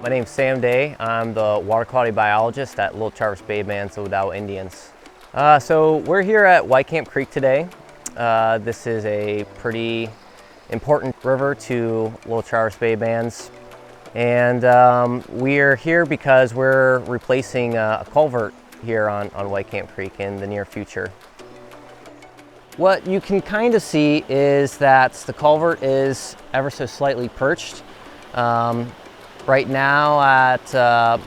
My name's Sam Day. I'm the water quality biologist at Little Traverse Bay Bands of Odawa Indians. So we're here at Whitecamp Creek today. This is a pretty important river to Little Traverse Bay Bands. And we're here because we're replacing a culvert here on Whitecamp Creek in the near future. What you can kind of see is that the culvert is ever so slightly perched. Right now at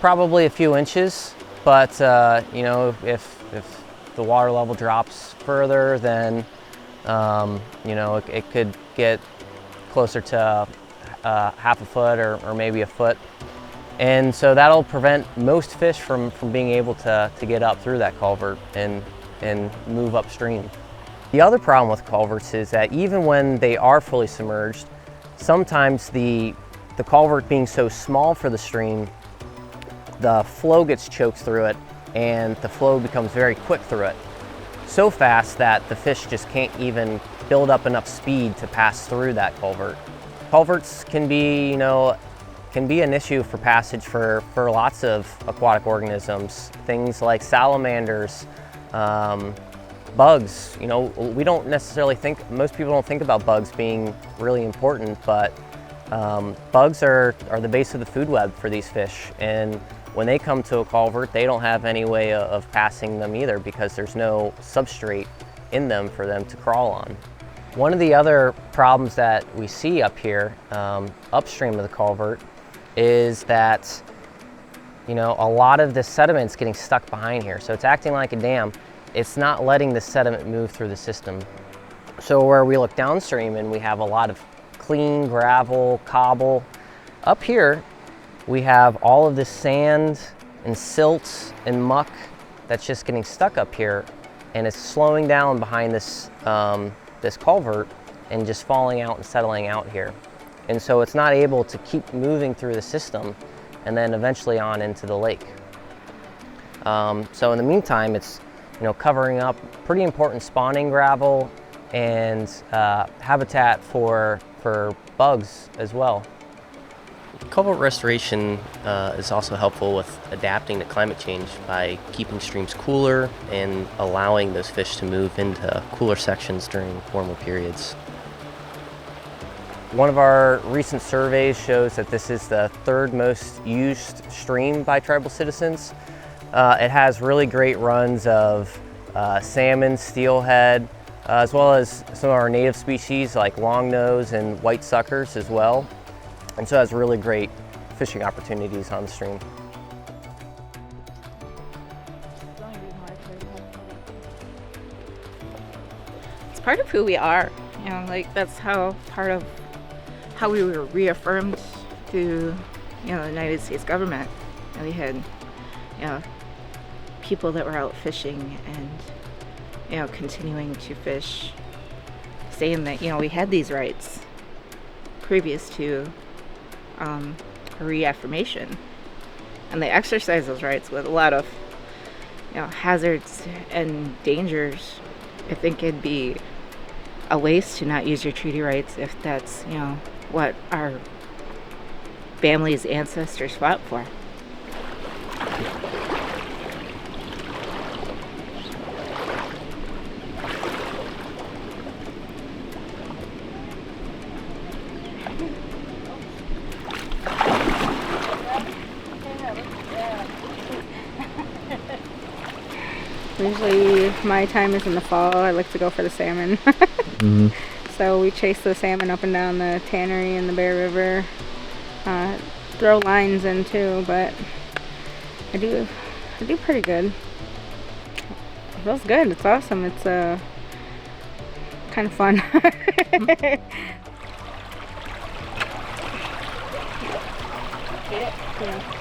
probably a few inches, but you know, if the water level drops further, then you know, it could get closer to half a foot or maybe a foot. And so that'll prevent most fish from being able to get up through that culvert and move upstream. The other problem with culverts is that even when they are fully submerged, sometimes the culvert being so small for the stream, the flow gets choked through it and the flow becomes very quick through it. So fast that the fish just can't even build up enough speed to pass through that culvert. Culverts can be, you know, an issue for passage for lots of aquatic organisms. Things like salamanders, bugs. You know, we don't necessarily think, most people don't think about bugs being really important, but bugs are the base of the food web for these fish, and when they come to a culvert, they don't have any way of passing them either because there's no substrate in them for them to crawl on. One of the other problems that we see up here, upstream of the culvert, is that, you know, a lot of the sediment's getting stuck behind here. So it's acting like a dam. It's not letting the sediment move through the system. So where we look downstream and we have a lot of clean gravel, cobble, up here we have all of this sand and silt and muck that's just getting stuck up here, and it's slowing down behind this this culvert and just falling out and settling out here. And so it's not able to keep moving through the system and then eventually on into the lake. So in the meantime, it's, you know, covering up pretty important spawning gravel and habitat for bugs as well. Culvert restoration is also helpful with adapting to climate change by keeping streams cooler and allowing those fish to move into cooler sections during warmer periods. One of our recent surveys shows that this is the third most used stream by tribal citizens. It has really great runs of salmon, steelhead, as well as some of our native species like longnose and white suckers as well. And so it has really great fishing opportunities on the stream. It's part of who we are, you know, like that's part of how we were reaffirmed to, you know, the United States government. And we had, you know, people that were out fishing and, you know, continuing to fish, saying that, you know, we had these rights previous to reaffirmation, and they exercise those rights with a lot of, you know, hazards and dangers. I think it'd be a waste to not use your treaty rights if that's, you know, what our family's ancestors fought for. Usually my time is in the fall. I like to go for the salmon. So we chase the salmon up and down the tannery in the Bear River. Throw lines in too, but I do pretty good. It feels good. It's awesome. It's kind of fun. Yeah.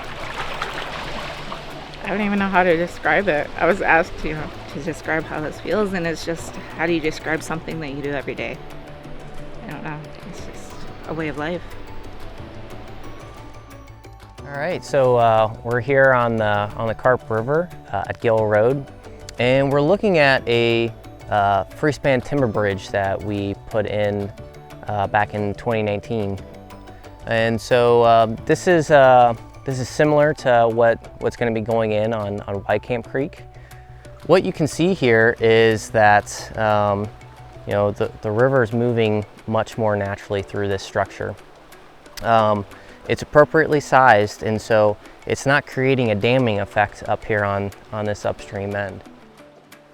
I don't even know how to describe it. I was asked, you know, to describe how this feels, and it's just, how do you describe something that you do every day? I don't know. It's just a way of life. All right, so we're here on the Carp River at Gill Road, and we're looking at a free span timber bridge that we put in back in 2019. And so this is similar to what's going to be going in on Whitecamp Creek. What you can see here is that you know, the river is moving much more naturally through this structure. It's appropriately sized, and so it's not creating a damming effect up here on this upstream end.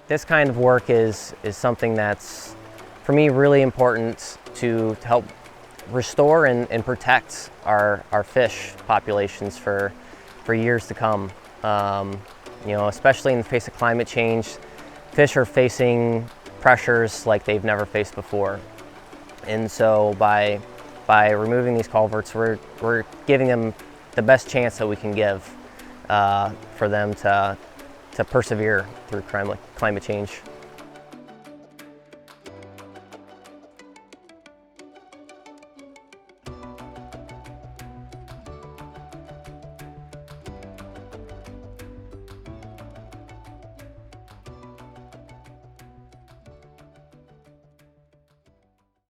This kind of work is something that's, for me, really important to help restore and protect our fish populations for years to come. You know, especially in the face of climate change, fish are facing pressures like they've never faced before. And so by removing these culverts, we're giving them the best chance that we can give for them to persevere through climate change.